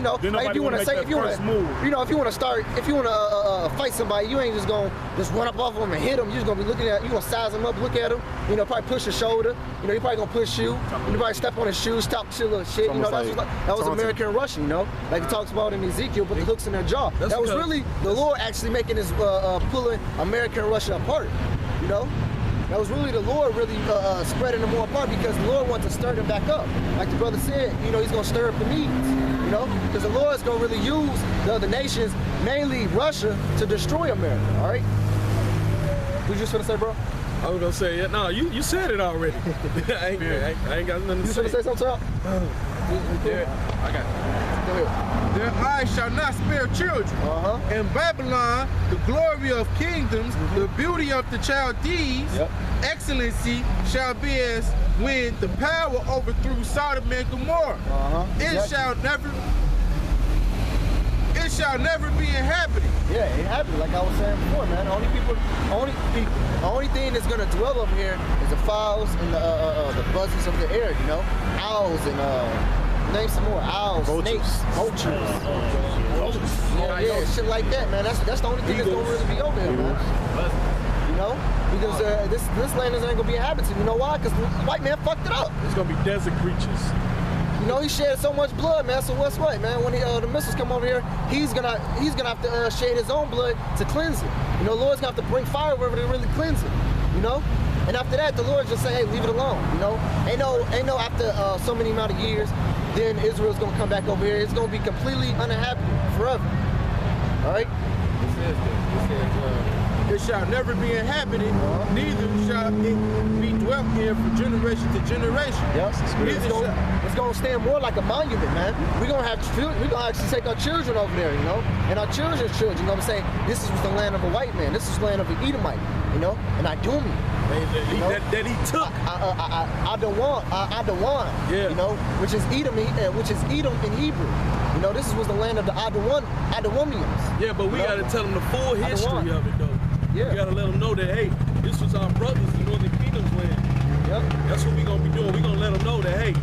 know, like if you want to say, if you want to fight somebody, you ain't just gonna just run up off them and hit them. You're just gonna be looking at, you gonna size them up, look at them, you know, probably push your shoulder, you know, he probably gonna push you, you probably step on his shoes, talk shit, little shit, you know, that was American Russian, you know, like it talks about in Ezekiel, but the hooks in their jaw. That was really the Lord actually making this, pulling American Russia apart, you know. That was really the Lord really spreading them more apart, because the Lord wants to stir them back up. Like the brother said, you know, he's going to stir up the needs, you know, because the Lord's going to really use the other nations, mainly Russia, to destroy America, all right? What you just going to say, bro? I was going to say, yeah, no, you said it already. I ain't got nothing to say. You going to say something, Charles? Yeah, I got it. Go ahead. Their eyes shall not spare children. In Babylon, the glory of kingdoms, the beauty of the Chaldees, excellency shall be as when the power overthrew Sodom and Gomorrah. It shall never be inhabited. Yeah, inhabited, like I was saying before, man. The only thing that's gonna dwell up here is the fowls and the buzzards of the air, you know, owls and name some more. Owls, snakes, vultures. Yeah, shit like that, man. That's the only thing that's gonna really be over here, man. You know? Because this land ain't gonna be inhabited. You know why? Because the white man fucked it up. It's gonna be desert creatures. You know, he shed so much blood, man. So what's right, man? When the missiles come over here, he's gonna have to shed his own blood to cleanse it. You know, the Lord's gonna have to bring fire wherever they really cleanse it. You know? And after that, the Lord just say, hey, leave it alone. You know? Ain't no after so many amount of years, then Israel's gonna come back over here. It's gonna be completely uninhabited forever. All right? It shall never be inhabited, neither shall it be dwelt in from generation to generation. Yes, it's gonna stand more like a monument, man. We're gonna actually take our children over there, you know, and our children's children. You know what I'm saying? This is the land of a white man. This is the land of an Edomite, you know, and Idumi. That he took. Adawan, you know, which is Edom in Hebrew. You know, this was the land of the Adawamians. Yeah, but we gotta tell them the full history of it, though. Yeah. We gotta let them know that, hey, this was our brothers, the Northern Kingdom's land. That's what we gonna be doing. We gonna let them know that, hey,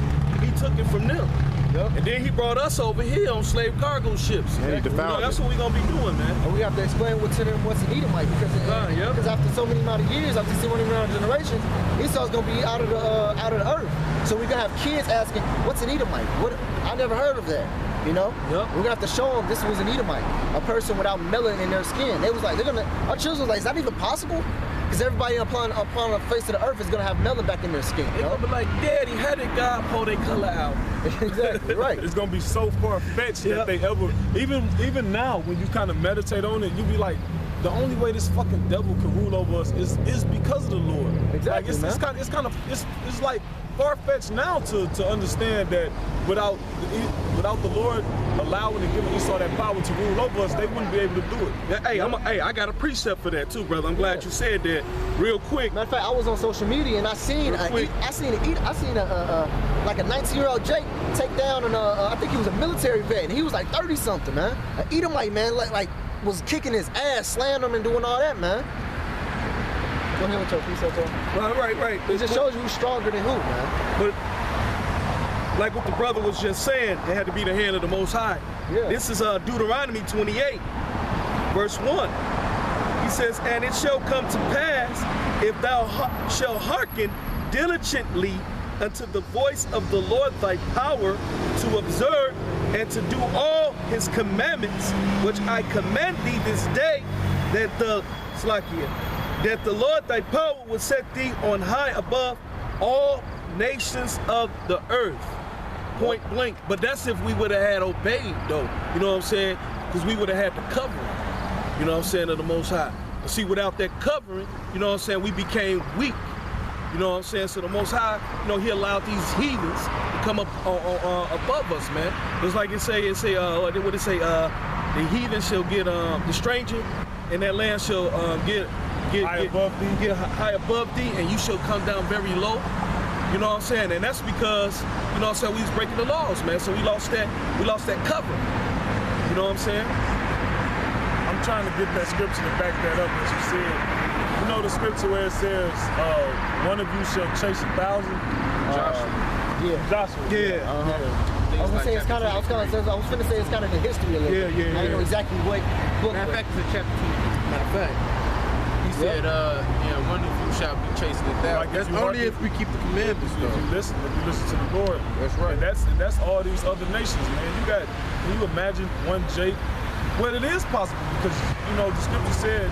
he took it from them. And then he brought us over here on slave cargo ships. Yeah, that's what we gonna be doing, man. And we have to explain what's an Edomite, because after so many amount of years, after so many amount of generations, Esau's gonna be out of the earth. So we're gonna have kids asking, what's an Edomite? I never heard of that. You know? We're gonna have to show them this was an Edomite, a person without melanin in their skin. They was like, our children was like, is that even possible? Because everybody upon the face of the earth is gonna have melanin back in their skin. They're gonna be like, Daddy, how did God pull their color out? Exactly, right. It's gonna be so far-fetched that they ever, even now, when you kind of meditate on it, you be like, the only way this fucking devil can rule over us is because of the Lord. Exactly, like it's like far-fetched now to understand that without the Lord allowing and giving Esau that power to rule over us, they wouldn't be able to do it. Hey, I got a precept for that too, brother. I'm glad you said that. Real quick. Matter of fact, I was on social media and I seen like a 19-year-old Jake take down I think he was a military vet, and he was like 30 something, man. An Edomite, man, like was kicking his ass, slamming him and doing all that, man. Go ahead with your precept, Right. It just shows you who's stronger than who, man. But like what the brother was just saying, it had to be the hand of the Most High. This is Deuteronomy 28, verse 1. He says, and it shall come to pass, if thou shalt hearken diligently unto the voice of the Lord thy power, to observe and to do all his commandments, which I command thee this day, that the Lord thy power will set thee on high above all nations of the earth. Point blank. But that's if we would have had obeyed, though. You know what I'm saying? Because we would have had the covering, you know what I'm saying, of the Most High. But see, without that covering, you know what I'm saying, we became weak. You know what I'm saying? So the Most High, you know, he allowed these heathens to come up above us, man. It's like what it say, the heathen shall get, the stranger in that land shall get high above thee, and you shall come down very low. You know what I'm saying? And that's because, you know what I'm saying, we was breaking the laws, man. So we lost that cover. You know what I'm saying? I'm trying to get that scripture to back that up, as you said. You know the scripture where it says, one of you shall chase 1,000? Joshua. Joshua. Yeah. things I was gonna say it's kind of. I was gonna say it's kind of the history a little bit. Yeah. I didn't know exactly what book. Matter of fact, it's in chapter 2. Matter of fact, he said, one of you shall be chasing it down. Like, That's if you only hearken- if we keep the commandments, If though. you listen to the Lord. That's right. And that's all these other nations, man. Can you imagine one Jake? Well, it is possible because, the scripture said,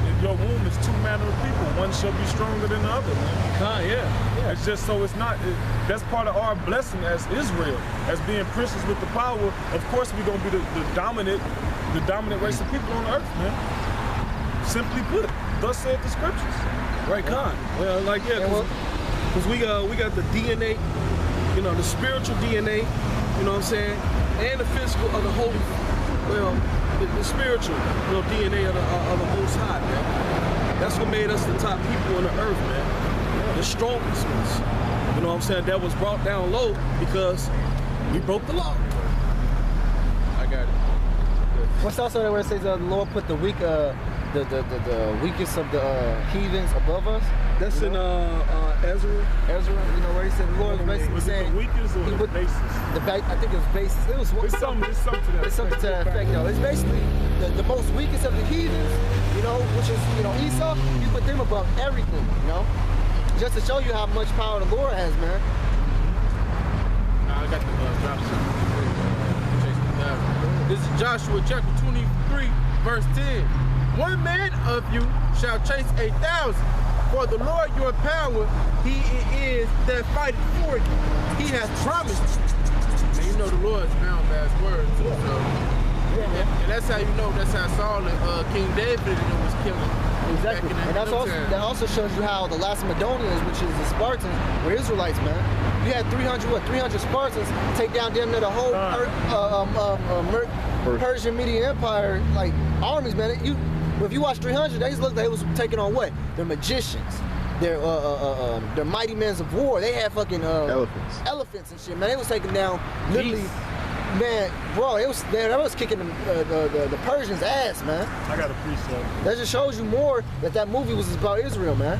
in your womb is two manner of people. One shall be stronger than the other, man. Yeah. It's just so it's not, that's part of our blessing as Israel, as being princes with the power. Of course, we're going to be the dominant race of people on the earth, man. Simply put, thus said the scriptures. Right, Khan. Well, because we got the DNA, the spiritual DNA, you know what I'm saying, and the physical of the holy, the spiritual, DNA of the Most High, man. That's what made us the top people on the earth, man. The strongest ones. You know what I'm saying? That was brought down low because we broke the law. I got it. What's also there where it says the Lord put the weak, the weakest of the heathens above us? That's in Ezra. Where he said the Lord was basically Was it saying the weakest or he the put basis? I think it was basis. It was It's something to that. It's something to that effect, though. It's basically the most weakest of the heathens, which is Esau. You put them above everything, just to show you how much power the Lord has, man. I got the drop chasing it down. This is Joshua chapter 23, verse 10. One man of you shall chase 1,000. For the Lord your power, he it is that fighteth for you. He has promised. And the Lord is bound by his word too. So, and that's how that's how Saul and King David was killing. Exactly. And that also shows you how the Lacedaemonians, which is the Spartans, were Israelites, man. You had 300 Spartans take down damn near the whole Persian Median Empire, like armies, man. If you watch 300, they just looked like they was taking on what? They're magicians. They're mighty men of war. They had fucking elephants and shit, man. They was taking down literally, man, bro. They was kicking the Persians' ass, man. I got a precept. That just shows you more that movie was about Israel, man.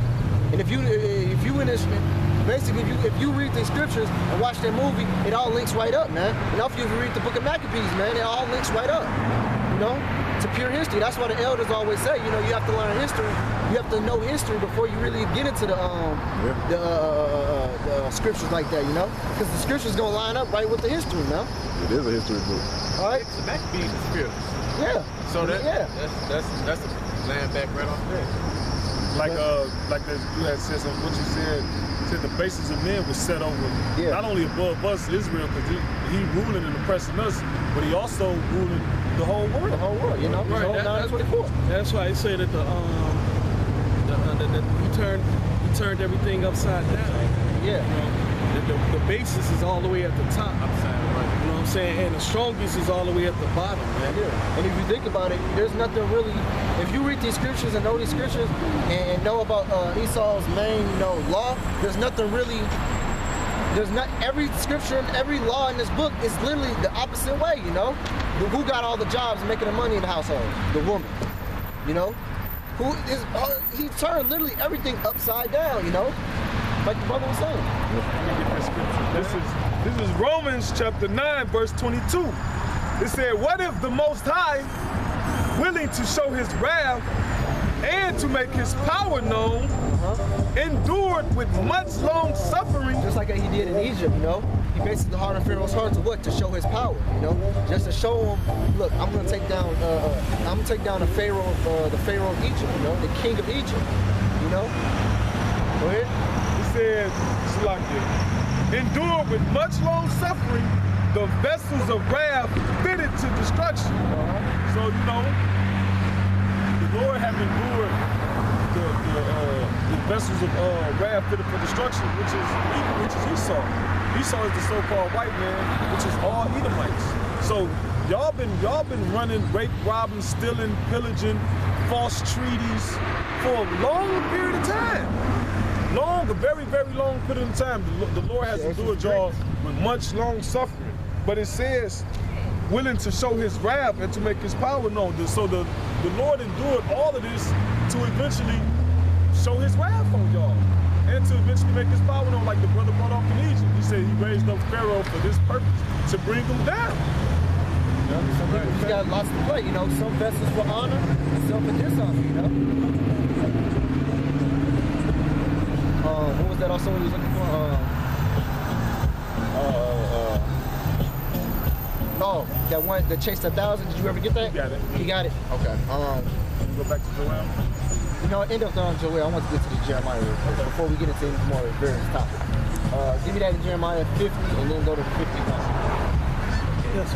And if you in this, basically, if you read the scriptures and watch that movie, it all links right up, man. And also if you read the book of Maccabees, man, it all links right up. To pure history. That's why the elders always say, you have to learn history. You have to know history before you really get into the scriptures like that, because the scriptures gonna line up right with the history, man. It is a history book. All right. The Maccabees is fearless. Yeah. So that's a land back right off there. Like you had said something, what you said the basis of men was set over not only above us, Israel, because he ruling and oppressing us, but he also ruling the whole world. The whole world, Right. That's what it's for. That's why I say that he turned everything upside down. Yeah. The basis is all the way at the top. You know what I'm saying? And the strongest is all the way at the bottom, man. Yeah. And if you think about it, there's nothing really. If you read these scriptures and know these scriptures and know about Esau's main, law, there's nothing really. There's not every scripture and every law in this book is literally the opposite way. Who got all the jobs and making the money in the household? The woman. Who is? He turned literally everything upside down. Like the brother was saying. This is Romans chapter 9, verse 22. It said, what if the Most High, willing to show his wrath and to make his power known, endured with much long suffering. Just like he did in Egypt, He basically hardened Pharaoh's heart to what? To show his power, Just to show him, look, I'm gonna take down the Pharaoh of Egypt, the king of Egypt, Go ahead. He said, endured with much long suffering the vessels of wrath fitted to destruction. So, the Lord have endured the vessels of wrath fitted for destruction, which is Esau. Esau is the so-called white man, which is all Edomites. So y'all been running, rape, robbing, stealing, pillaging, false treaties for a long period of time. A very, very long period of time. The Lord has endured y'all with much long suffering. But it says, willing to show his wrath and to make his power known. So the Lord endured all of this to eventually show his wrath on y'all and to eventually make his power known, like the brother brought up in Egypt. He said he raised up Pharaoh for this purpose, to bring him down. Some people just got lots to play, you know. Some vessels for honor, and some for dishonor, you know. What was that also he was looking for? Oh, that one that chased 1,000. Did you ever get that? You got it. You got it? Okay. Go back to Joel. You know, end up on Joel. I want to get to the Jeremiah real quick before we get into any more various topics. Give me that in Jeremiah 50 and then go to the 51. Yes.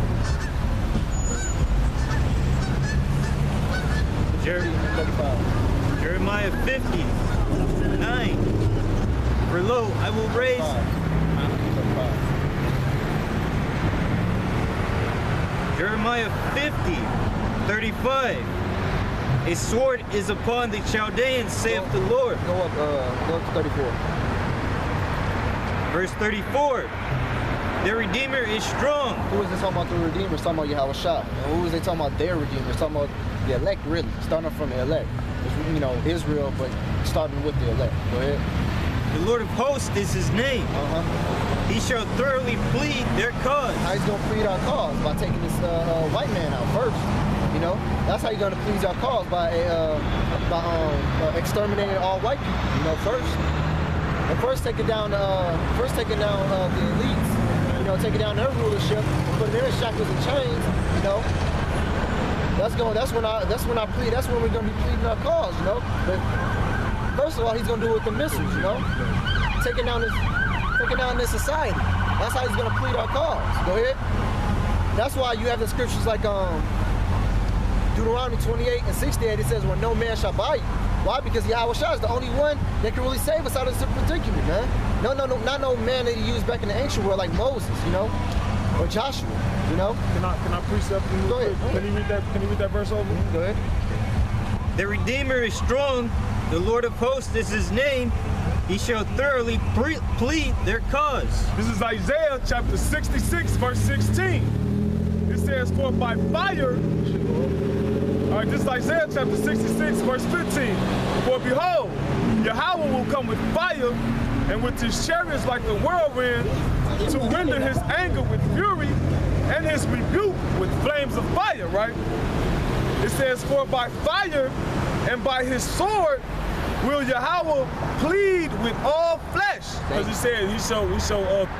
Jeremiah 50:9. For lo, I will raise. Jeremiah 50:35. A sword is upon the Chaldeans, saith the Lord. Go up to 34. Verse 34. Their Redeemer is strong. Who is this talking about? The Redeemer? It's talking about Yahweh Shah. And who is they talking about? Their Redeemer. It's talking about the elect, really. Starting from the elect. It's, you know, Israel, but starting with the elect. Go ahead. The Lord of hosts is his name. He shall thoroughly plead their cause. How he's gonna plead our cause? By taking this white man out first. You know, that's how you're gonna plead our cause, by exterminating all white people. You know, first. And first taking down the elites. You know, taking down their rulership, putting them in shackles and chains. You know, that's when we're gonna be pleading our cause. You know, but first of all, he's gonna do it with the missiles. You know, taking down this society. That's how he's gonna plead our cause. Go ahead. That's why you have the scriptures like Deuteronomy 28 and 68. It says, "Where no man shall buy you." Why? Because Yahweh Shah is the only one that can really save us out of this predicament, man. No, not no man that he used back in the ancient world like Moses, you know, or Joshua, you know. Can I precept you? Go ahead. Can you read that verse over? Go ahead. The Redeemer is strong. The Lord of hosts is his name. He shall thoroughly plead their cause. This is Isaiah chapter 66, verse 16. It says, "For by fire." All right, this is Isaiah chapter 66, verse 15. "For behold, Yahweh will come with fire, and with his chariots like a whirlwind, to render his anger with fury, and his rebuke with flames of fire," right? It says, "For by fire and by his sword will Yahweh plead with all flesh." Because he said he shall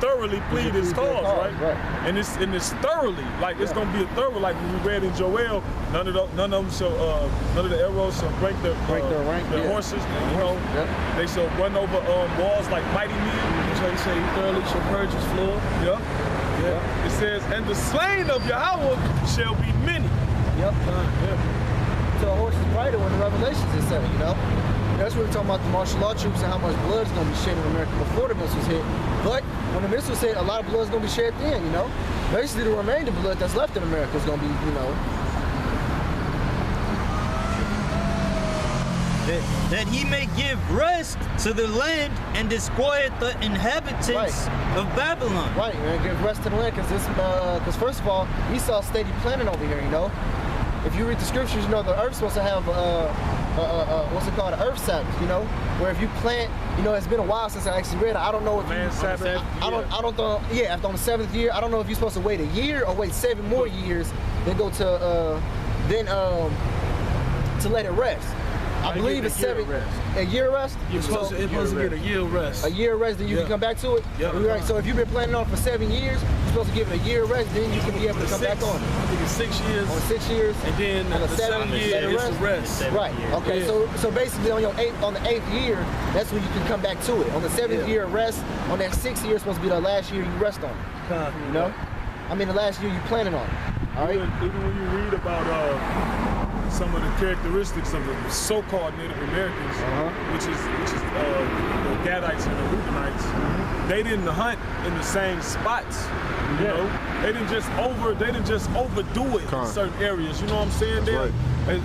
thoroughly plead his cause, right? And it's thoroughly, like it's gonna be a thorough, like we read in Joel. None of them shall, none of the arrows shall break their horses. You know, they shall run over walls like mighty men. That's why he say he thoroughly shall purge his floor. Yeah. It says, "And the slain of Yahweh shall be many." Yep. To a horse's rider when the Revelations is said, you know. That's what we're talking about, the martial law troops and how much blood is going to be shed in America before the missiles hit. But when the missiles hit, a lot of blood is going to be shed then, you know. Basically, the remainder blood that's left in America is going to be, you know. That he may give rest to the land and disquiet the inhabitants of Babylon. Right, and give rest to the land, because first of all, Esau's steady planning over here, you know. If you read the scriptures, you know, the earth's supposed to have what's it called, an earth Sabbath, you know, where if you plant, you know, it's been a while since I actually read it. I don't know if Sabbath. I don't know. Yeah, after on the 7th year, I don't know if you're supposed to wait a year or wait 7 more years, then go to to let it rest. I believe it's a year rest. You're supposed to get a year rest. A year rest, then you can come back to it. Yep. Right. So if you've been planning on it for 7 years, you're supposed to give it a year rest, then you can be able to come back on it. I think it's 6 years. On 6 years. And then on the 7th year is the rest. Right. Okay. Yeah. So basically on the 8th year, that's when you can come back to it. On the 7th year rest. On that 6th year, it's supposed to be the last year you rest on it. You know? I mean the last year you planning on it. All right. Even when you read about some of the characteristics of the so-called Native Americans, which is the Gadites and the Reubenites, they didn't hunt in the same spots. You know, they didn't just overdo it in certain areas. You know what I'm saying?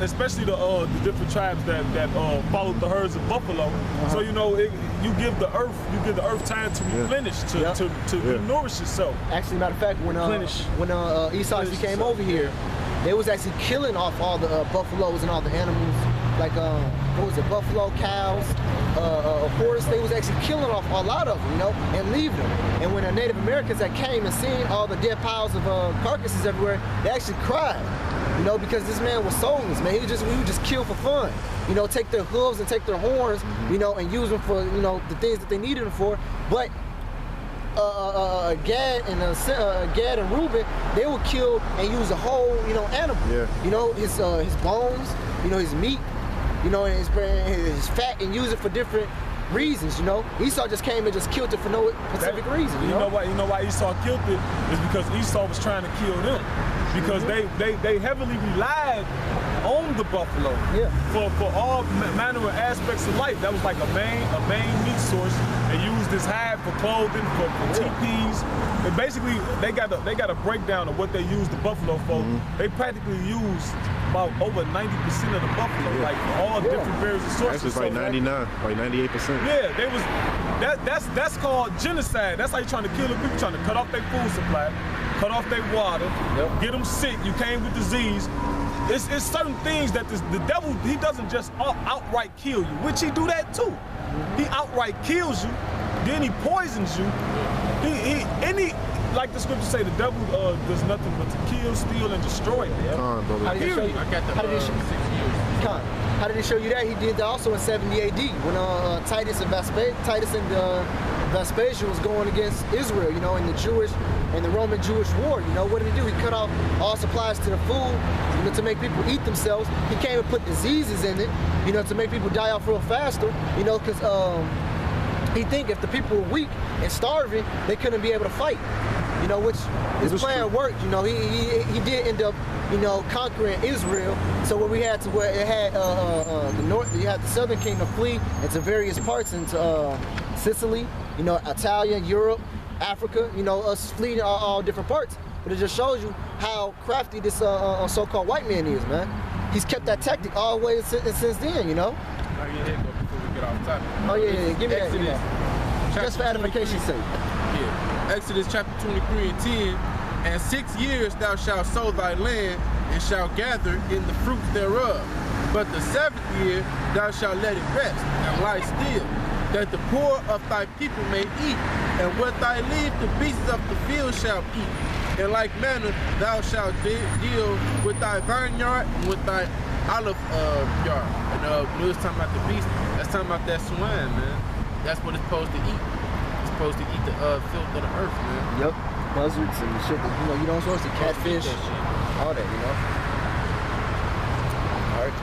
Especially the different tribes that followed the herds of buffalo. So you know, you give the earth time to replenish, to nourish itself. Actually, matter of fact, when Esau came over here, they was actually killing off all the buffaloes and all the animals like what was it, buffalo, cows, horse. They was actually killing off a lot of them, you know, and leaving them. And when the Native Americans that came and seen all the dead piles of carcasses everywhere, they actually cried, you know, because this man was soulless, man. He would just kill for fun, you know, take their hooves and take their horns, you know, and use them for, you know, the things that they needed them for. But Gad and Reuben, they would kill and use a whole, you know, animal. Yeah. You know, his bones, you know, his meat, you know, and his fat, and use it for different reasons, you know. Esau just came and just killed it for no specific reason. You know why Esau killed it is because Esau was trying to kill them. Because they heavily relied on the buffalo for all manner of aspects of life. That was like a main meat source. They used this hide for clothing, for teepees. And basically, they got a breakdown of what they used the buffalo for. They practically used about over 90% of the buffalo, like all different various sources. That's like 99, like 98%. Yeah, they was that's called genocide. That's how you're trying to kill the people, trying to cut off their food supply, cut off their water, get them sick. You came with disease. It's certain things that the devil, he doesn't just outright kill you, which he do that too. He outright kills you, then he poisons you. Like the scriptures say, the devil does nothing but to kill, steal, and destroy. How did he show you? How did he show you that? He did that also in 70 AD when Titus and Vespasian was going against Israel, you know, in the Roman Jewish war. You know, what did he do? He cut off all supplies to the food, you know, to make people eat themselves. He came and put diseases in it, you know, to make people die off real faster, you know, because he think if the people were weak and starving, they couldn't be able to fight. You know, which his plan worked. You know, he did end up, you know, conquering Israel. So what we had to where it had the north, you had the southern kingdom flee into various parts, into Sicily, you know, Italia, Europe, Africa. You know, us fleeing all different parts. But it just shows you how crafty this so-called white man is, man. He's kept that tactic all the way since then. You know. Before we get off topic. Oh yeah. Give me Exodus, that. Just for edification's sake. Yeah. Exodus chapter 23 and 10. And 6 years thou shalt sow thy land, and shalt gather in the fruits thereof. But the 7th year thou shalt let it rest, and lie still, that the poor of thy people may eat, and what thy leave the beasts of the field shall eat. In like manner thou shalt deal with thy vineyard and with thy olive yard. And we was talking about the beast. That's talking about that swine, man. That's what it's supposed to eat. It's supposed to eat the filth of the earth, man. Yep. Buzzards and shit that, you know, you don't supposed to catfish, all that, you know. All right.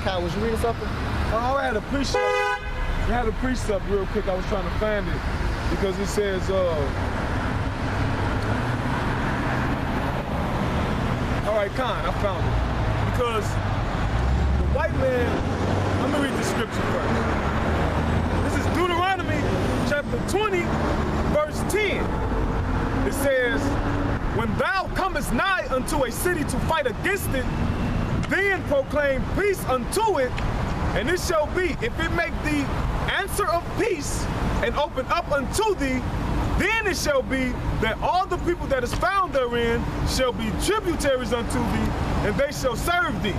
Kyle, was you reading something? Oh, I had a precept real quick. I was trying to find it because it says, all right, Khan, I found it. Because the white man, let me read the scripture first. This is Deuteronomy chapter 20, verse 10. It says, when thou comest nigh unto a city to fight against it, then proclaim peace unto it, and it shall be, if it make thee answer of peace and open up unto thee, then it shall be that all the people that is found therein shall be tributaries unto thee, and they shall serve thee.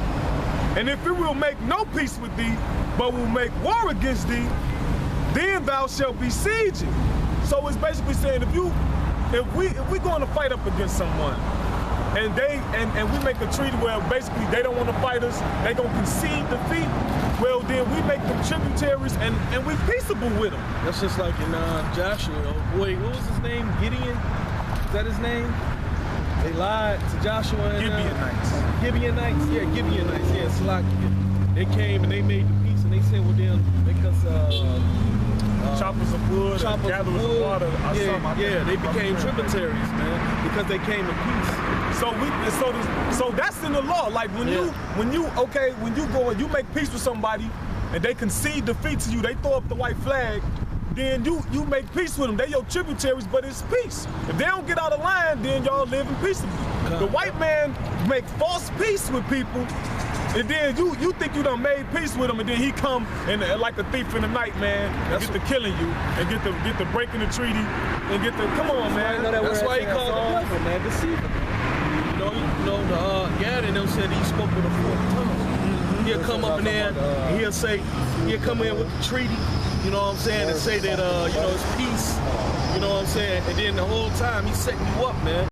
And if it will make no peace with thee, but will make war against thee, then thou shalt be sieging. So it's basically saying if we going to fight up against someone, and we make a treaty where basically they don't want to fight us, they gonna concede defeat, well then we make them tributaries and we peaceable with them. That's just like in Joshua. Wait, what was his name? Gideon? Is that his name? They lied to Joshua and Gibeonites. Gibeonites? Yeah, Gibeonites. Yeah, Slakia. They came and they made the peace and they said, well then, make us choppers of wood, gatherers of water. They became tributaries, man, because they came in peace. So that's in the law. Like when you go and you make peace with somebody and they concede defeat to you, they throw up the white flag, then you make peace with them. They your tributaries, but it's peace. If they don't get out of line, then y'all live in peaceably. The white man make false peace with people, and then you think you done made peace with him, and then he come and like a thief in the night, man, and get to killing you, and get to breaking the treaty, and get to come on, man. That's why he called the devil, man, deceiver. You know, Gad and them said he spoke with a fourth tongue. He'll come up in there and he'll say, he'll come in with the treaty, you know what I'm saying, and say that, you know, it's peace, you know what I'm saying, and then the whole time he's setting you up, man.